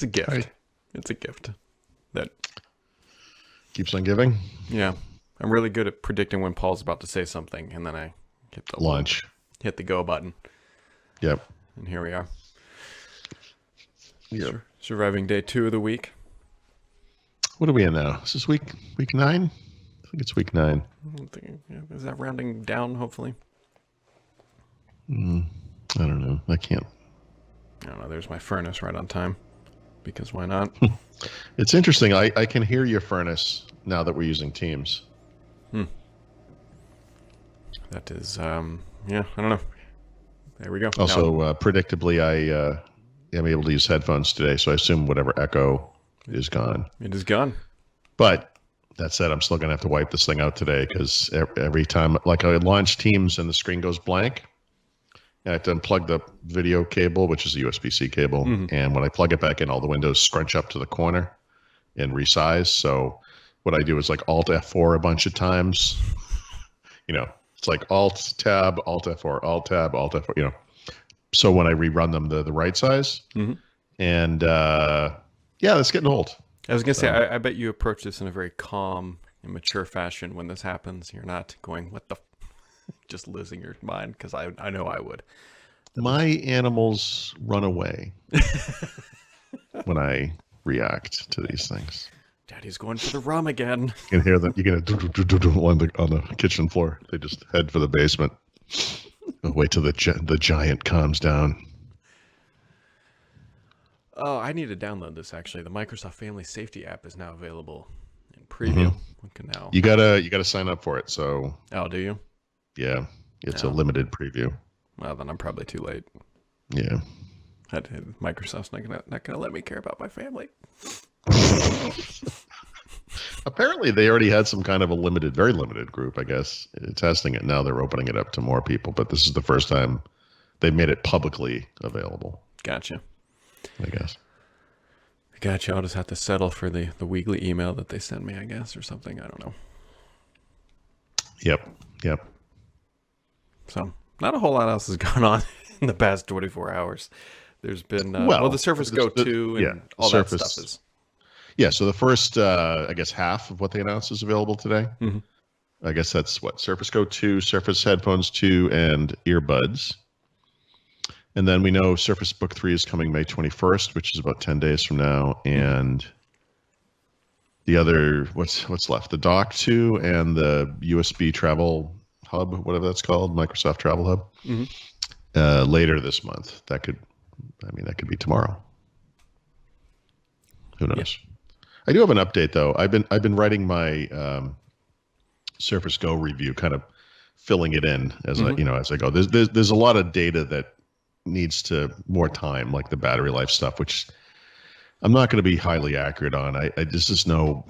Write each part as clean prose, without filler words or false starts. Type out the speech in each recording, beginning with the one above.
a gift. Right. It's a gift that Keeps on giving. yeah. I'm really good at predicting when Paul's about to say something, and then I hit the go button, Yep. and here we are. Yep. Surviving day 2 of the week. What are we in now? Is this week 9? I think it's week 9. Is that rounding down, hopefully? I don't know. I can't. I don't know. There's my furnace right on time. Because why not? It's interesting. I can hear your furnace now that we're using Teams. That is, I don't know. There we go. Also, predictably, I am able to use headphones today, so I assume whatever echo is gone. It is gone. But that said, I'm still going to have to wipe this thing out today because every time, like I launch Teams and the screen goes blank, I have to unplug the video cable, which is a USB-C cable. Mm-hmm. And when I plug it back in, all the windows scrunch up to the corner and resize. So what I do is like Alt F4 a bunch of times. It's like Alt Tab, Alt F4, Alt Tab, Alt F4, So when I rerun them, the right size. Mm-hmm. And that's getting old. I was going to say, I bet you approach this in a very calm and mature fashion when this happens. You're not going, what the just losing your mind, because I know I would. My animals run away when I react to these things. Daddy's going for the rum again. You can hear them. You can on the kitchen floor. They just head for the basement. Wait till the giant calms down. Oh, I need to download this actually. The Microsoft Family Safety app is now available in preview. Mm-hmm. You gotta sign up for it. So. Oh, do you? Yeah, it's a limited preview. Well, then I'm probably too late. Yeah. Microsoft's not gonna let me care about my family. Apparently, they already had some kind of a very limited group, I guess, testing it. Now they're opening it up to more people, but this is the first time they've made it publicly available. Gotcha. I guess. Gotcha. I'll just have to settle for the weekly email that they send me, I guess, or something. I don't know. Yep. So, not a whole lot else has gone on in the past 24 hours. There's been, the Surface Go 2 and all that stuff is. Yeah, so the first, I guess, half of what they announced is available today. Mm-hmm. I guess that's what? Surface Go 2, Surface Headphones 2, and earbuds. And then we know Surface Book 3 is coming May 21st, which is about 10 days from now. And the other, what's left? The Dock 2 and the USB Travel Hub, whatever that's called, Microsoft Travel Hub, later this month. That could be tomorrow. Who knows? Yeah. I do have an update though. I've been writing my Surface Go review, kind of filling it in as I go. There's a lot of data that needs more time, like the battery life stuff, which I'm not going to be highly accurate on. There's just no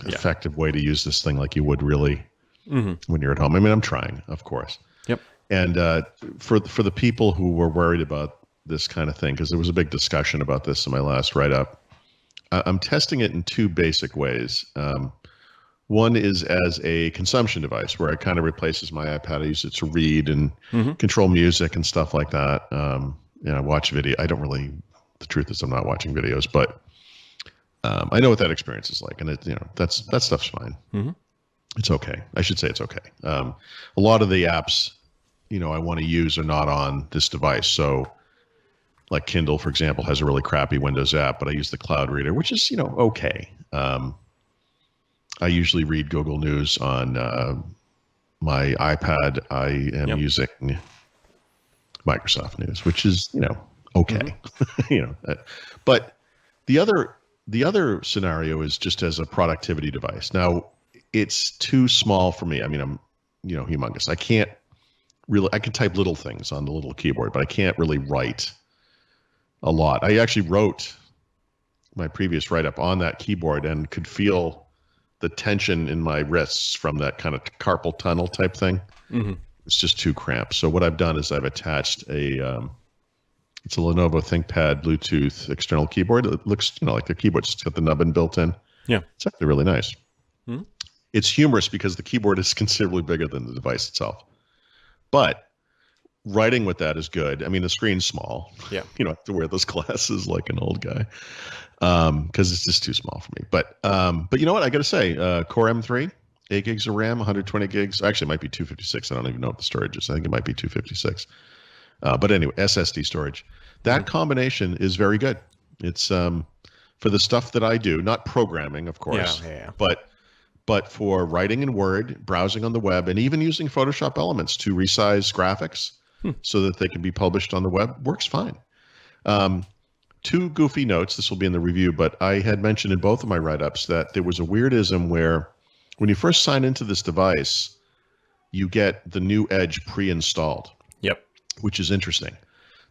effective way to use this thing like you would really when you're at home. I mean, I'm trying, of course. Yep. And for the people who were worried about this kind of thing, because there was a big discussion about this in my last write-up, I'm testing it in 2 basic ways. One is as a consumption device where it kind of replaces my iPad. I use it to read and control music and stuff like that. Watch video. The truth is I'm not watching videos, but I know what that experience is like. And that stuff's fine. Mm-hmm. It's okay. I should say it's okay. A lot of the apps, I want to use are not on this device. So like Kindle, for example, has a really crappy Windows app, but I use the Cloud Reader, which is, okay. I usually read Google News on my iPad. I am using Microsoft News, which is, okay. Mm-hmm. But the other scenario is just as a productivity device. Now, it's too small for me. I mean, I'm, humongous. I can type little things on the little keyboard, but I can't really write a lot. I actually wrote my previous write-up on that keyboard and could feel the tension in my wrists from that kind of carpal tunnel type thing. Mm-hmm. It's just too cramped. So what I've done is I've attached it's a Lenovo ThinkPad Bluetooth external keyboard. It looks, like the keyboard's just got the nubbin built in. Yeah. It's actually really nice. Mm-hmm. It's humorous because the keyboard is considerably bigger than the device itself. But writing with that is good. I mean, the screen's small. Yeah. You know, I have to wear those glasses like an old guy because it's just too small for me. But you know what? I got to say, Core M3, 8 gigs of RAM, 120 gigs. Actually, it might be 256. I don't even know what the storage is. I think it might be 256. But anyway, SSD storage. That combination is very good. It's for the stuff that I do, not programming, of course, but for writing in Word, browsing on the web, and even using Photoshop Elements to resize graphics so that they can be published on the web, works fine. Two goofy notes. This will be in the review, but I had mentioned in both of my write-ups that there was a weirdism where when you first sign into this device, you get the new Edge pre-installed. Yep. Which is interesting.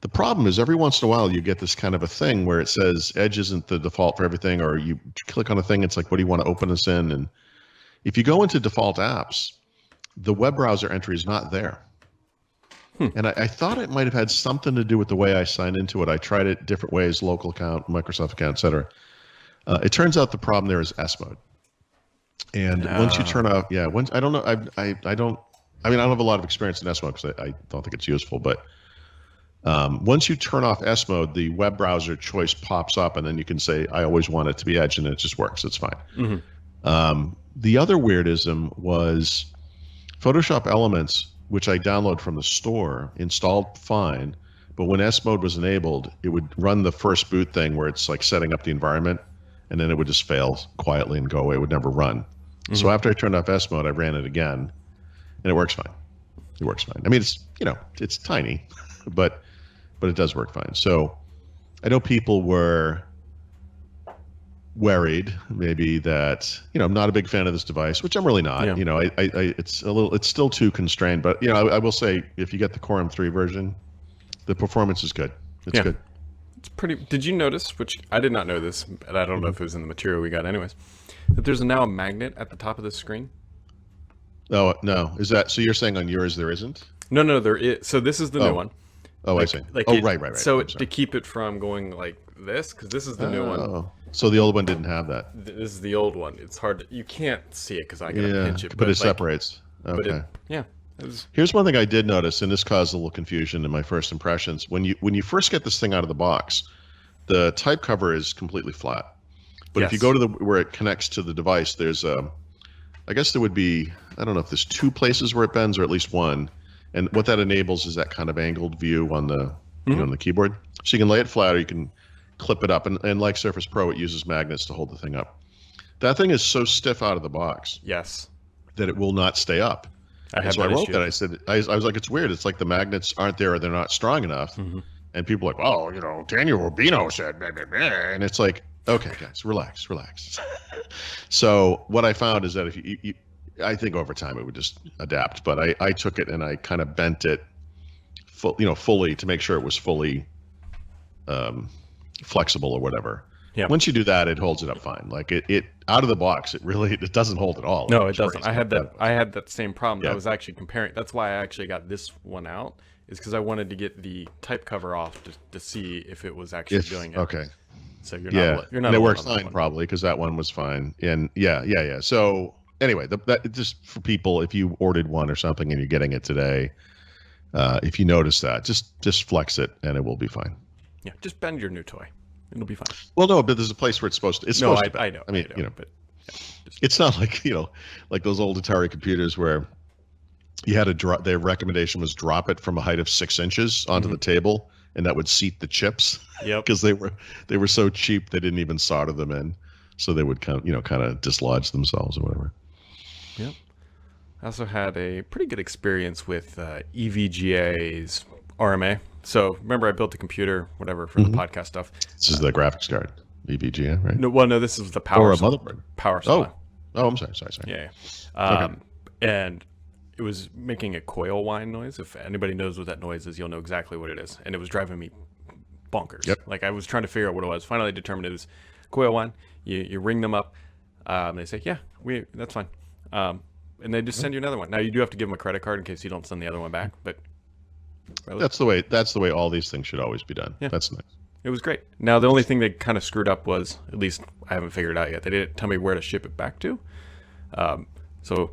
The problem is every once in a while you get this kind of a thing where it says Edge isn't the default for everything, or you click on a thing, it's like, what do you want to open this in? And if you go into default apps, the web browser entry is not there. And I thought it might have had something to do with the way I signed into it. I tried it different ways, local account, Microsoft account, etc. It turns out the problem there is S mode. And once you turn off, I don't know, I don't have a lot of experience in S mode because I don't think it's useful, but once you turn off S mode, the web browser choice pops up, and then you can say, I always want it to be Edge, and it just works. It's fine. The other weirdism was Photoshop Elements, which I download from the store, installed fine, but when S mode was enabled, it would run the first boot thing where it's like setting up the environment, and then it would just fail quietly and go away. It would never run. So after I turned off S mode, I ran it again, and it works fine. It works fine. I mean, it's tiny, but it does work fine. So I know people were worried maybe that, I'm not a big fan of this device, which I'm really not. Yeah. It's still too constrained, but I will say if you get the Core M3 version, the performance is good. It's good. It's pretty. Did you notice, which I did not know this, and I don't know if it was in the material we got anyways, that there's now a magnet at the top of the screen? Oh, no. Is that, so you're saying on yours there isn't? No, there is. So this is the new one. Oh, I see. Right. So to keep it from going like this, because this is the new one. So the old one didn't have that. This is the old one. It's hard. You can't see it because I got to pinch it. But it separates. Okay. Here's one thing I did notice, and this caused a little confusion in my first impressions. When you first get this thing out of the box, the type cover is completely flat. But if you go to where it connects to the device, there's I guess there would be, I don't know if there's 2 places where it bends or at least one. And what that enables is that kind of angled view on the on the keyboard. So you can lay it flat, or you can clip it up. And like Surface Pro, it uses magnets to hold the thing up. That thing is so stiff out of the box. Yes. That it will not stay up. I wrote that. I said, I was like, it's weird. It's like the magnets aren't there, or they're not strong enough. And people are like, well, Daniel Rubino said, blah, blah, blah. And it's like, okay, guys, relax. So what I found is that if you I think over time it would just adapt, but I took it and I kind of bent it fully to make sure it was fully flexible or whatever. Yeah. Once you do that, it holds it up fine. Like it out of the box, it doesn't hold at all. No, it doesn't. I had that same problem. I was actually comparing. That's why I actually got this one out, is because I wanted to get the type cover off to see if it was actually doing it. Okay. So you're not. And it works fine probably because that one was fine. And yeah. So anyway, that just for people, if you ordered one or something and you're getting it today, if you notice that, just flex it and it will be fine. Yeah, just bend your new toy. It'll be fine. Well, no, but there's a place where it's supposed to. It's supposed to. I know. I mean, but it's not like like those old Atari computers where you had to drop. Their recommendation was drop it from a height of 6 inches onto the table, and that would seat the chips. Yep. Because they were so cheap they didn't even solder them in, so they would kind of dislodge themselves or whatever. Yep. I also had a pretty good experience with EVGA's RMA. So remember, I built a computer, whatever, for the podcast stuff. This is the graphics card, EVGA, right? No, this is the power. Or a motherboard. Power supply. Oh, I'm sorry. Yeah. Okay. And it was making a coil whine noise. If anybody knows what that noise is, you'll know exactly what it is. And it was driving me bonkers. Yep. Like I was trying to figure out what it was. Finally, I determined it was coil whine. You ring them up. They say, yeah, that's fine. And they just send you another one. Now you do have to give them a credit card in case you don't send the other one back, but that's the way all these things should always be done. Yeah. That's nice. It was great. Now the only thing they kind of screwed up was, at least I haven't figured it out yet, they didn't tell me where to ship it back to. So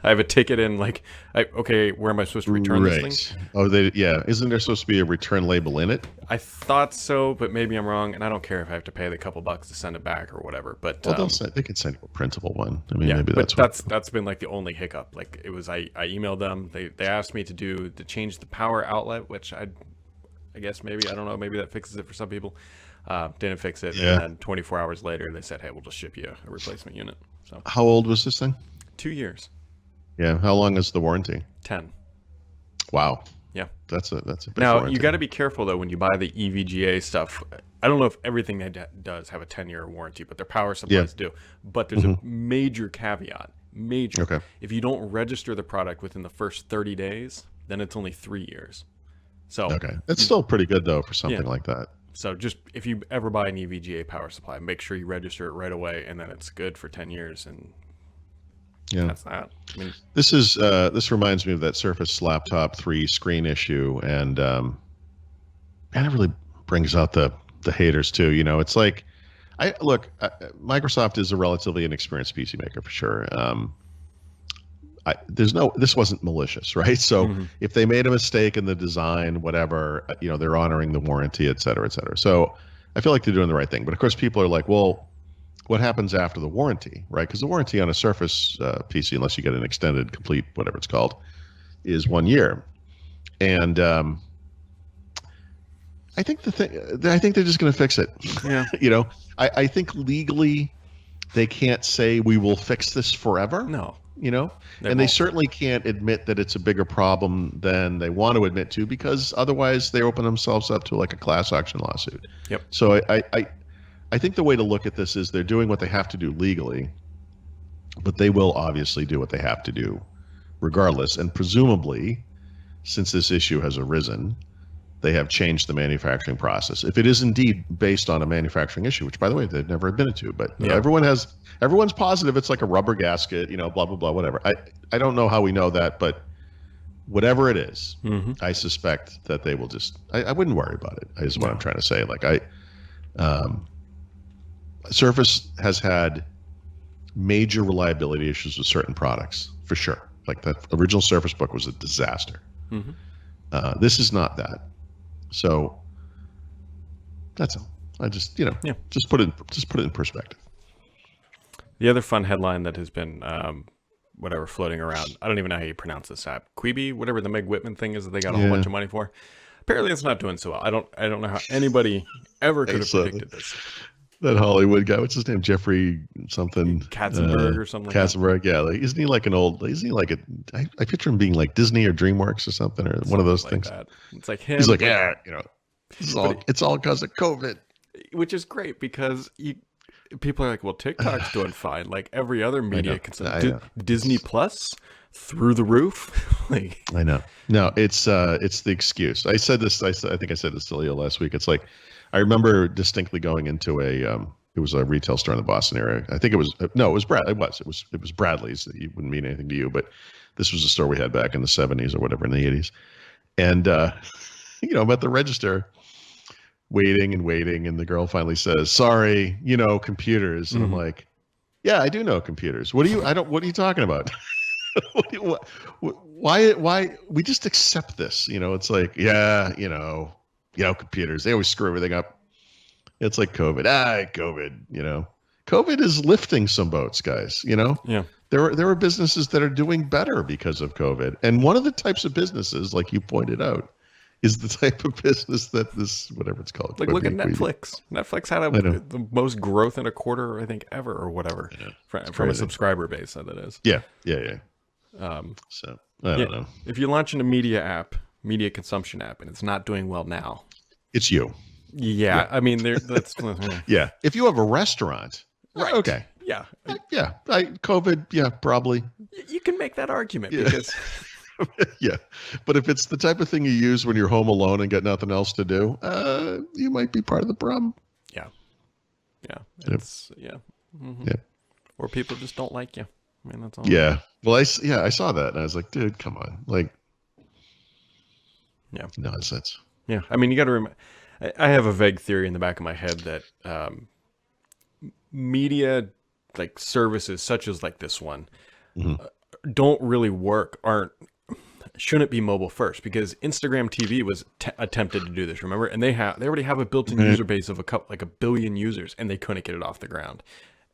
I have a ticket in like, okay, where am I supposed to return this thing? Oh, isn't there supposed to be a return label in it? I thought so, but maybe I'm wrong, and I don't care if I have to pay the couple bucks to send it back or whatever. But Well, they could send you a printable one. I mean, yeah, maybe but that's that's been like the only hiccup. Like it was, I emailed them. They asked me to change the power outlet, which I guess maybe, I don't know, maybe that fixes it for some people. Didn't fix it, Yeah. and then 24 hours later they said, hey, we'll just ship you a replacement unit. So How old was this thing? 2 years. Yeah. How long is the warranty? 10. Wow. Yeah. That's a big Now warranty. you got to be careful though when you buy the EVGA stuff. I don't know if everything does have a 10-year warranty, but their power supplies do. But there's a major caveat. Okay. If you don't register the product within the first 30 days, then it's only 3 years. So Okay. It's still pretty good though for something like that. So just if you ever buy an EVGA power supply, make sure you register it right away, and then it's good for 10 years. And Yeah. that's that. I mean, This reminds me of that Surface Laptop 3 screen issue, and it really brings out the haters too. You know, it's like, Microsoft is a relatively inexperienced PC maker for sure. This wasn't malicious, right? So if they made a mistake in the design, whatever, they're honoring the warranty, et cetera, et cetera. So I feel like they're doing the right thing. But of course, people are like, well, what happens after the warranty, right? Because the warranty on a Surface PC, unless you get an extended, complete, whatever it's called, is 1 year. And I think I think they're just going to fix it. Yeah. I think legally they can't say we will fix this forever. No. They certainly can't admit that it's a bigger problem than they want to admit to, because otherwise they open themselves up to like a class action lawsuit. Yep. So I think the way to look at this is they're doing what they have to do legally, but they will obviously do what they have to do regardless. And presumably, since this issue has arisen, they have changed the manufacturing process. If it is indeed based on a manufacturing issue, which by the way, they've never admitted to, but everyone's positive it's like a rubber gasket, blah, blah, blah, whatever. I don't know how we know that, but whatever it is, I suspect that they will just, I wouldn't worry about it, is what I'm trying to say. Like Surface has had major reliability issues with certain products, for sure. Like that original Surface Book was a disaster. This is not that. So that's all. I just, just put it in perspective. The other fun headline that has been, floating around, I don't even know how you pronounce this app, Quibi, whatever the Meg Whitman thing is that they got a whole bunch of money for. Apparently it's not doing so well. I don't know how anybody ever could have predicted this. That Hollywood guy, what's his name? Jeffrey something. Katzenberg or something like Katzenberg, yeah. Like, isn't he like I picture him being like Disney or DreamWorks or something one of those things. That. It's like him. He's like, it's all because of COVID. Which is great because people are like, well, TikTok's doing fine. Like every other media Disney Plus through the roof. I know. No, it's the excuse. I said this. I think I said this to Leo last week. It's like, I remember distinctly going into it was a retail store in the Boston area. I think it was it was Bradley's. It wouldn't mean anything to you, but this was a store we had back in the 70s or whatever, in the 80s. And I'm at the register waiting, and the girl finally says, "Sorry, computers." And I'm like, "Yeah, I do know computers. What are you talking about?" Why we just accept this? It's like, computers, they always screw everything up. It's like COVID. COVID. COVID is lifting some boats, guys. Yeah. There are businesses that are doing better because of COVID, and one of the types of businesses, like you pointed out, is the type of business that this, whatever it's called. Like, look at Netflix. Netflix had the most growth in a quarter, I think, ever, or whatever, from a subscriber base, that is. Yeah. So I don't know. If you launch a media consumption app, and it's not doing well now, it's you. Yeah. I mean, that's yeah. If you have a restaurant, right? Okay. Yeah. COVID. Yeah, probably. You can make that argument because. Yeah, but if it's the type of thing you use when you're home alone and got nothing else to do, you might be part of the problem. Yeah. It's yeah. Or people just don't like you. I mean, that's all. Yeah. Well, I saw that and I was like, dude, come on, like, nonsense. Yeah, I mean, you got to remember. I have a vague theory in the back of my head that media, like services such as like this one, don't really work shouldn't be mobile first, because Instagram TV was attempted to do this, remember? And they already have a built-in user base of a billion users, and they couldn't get it off the ground.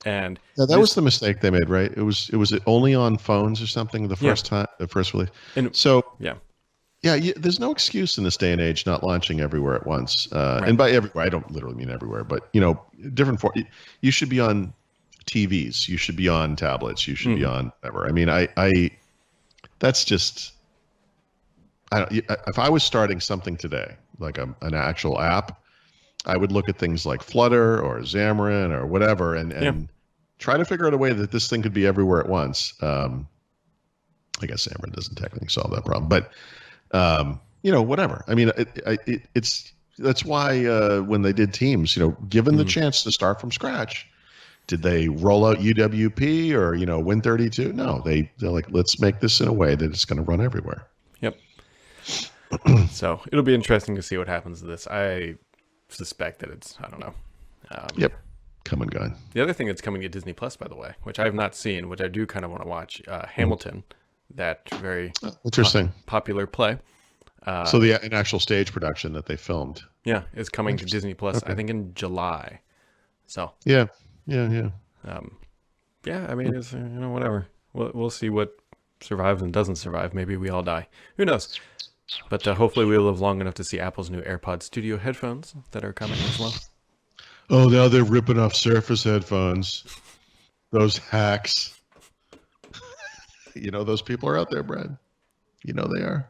And yeah, that was the mistake they made, right? It was only on phones or something the first release. And so yeah. There's no excuse in this day and age not launching everywhere at once. And by everywhere, I don't literally mean everywhere, but different you should be on TVs, you should be on tablets, you should be on whatever. I mean, I that's just, if I was starting something today, like an actual app, I would look at things like Flutter or Xamarin or whatever, and try to figure out a way that this thing could be everywhere at once. I guess Xamarin doesn't technically solve that problem, but whatever. I mean, that's why when they did Teams, given the chance to start from scratch, did they roll out UWP or Win32? No, they're like, let's make this in a way that it's going to run everywhere. Yep. So it'll be interesting to see what happens to this. I suspect that I don't know. Yep. Come and gone. The other thing that's coming to Disney Plus, by the way, which I have not seen, which I do kind of want to watch, Hamilton, that very interesting popular play. So an actual stage production that they filmed. Yeah, is coming to Disney Plus, I think in July. So yeah. I mean, it's whatever. We'll see what survives and doesn't survive. Maybe we all die. Who knows? But hopefully we'll live long enough to see Apple's new AirPods Studio headphones that are coming as well. Oh, now they're ripping off Surface headphones. Those hacks. Those people are out there, Brad. They are.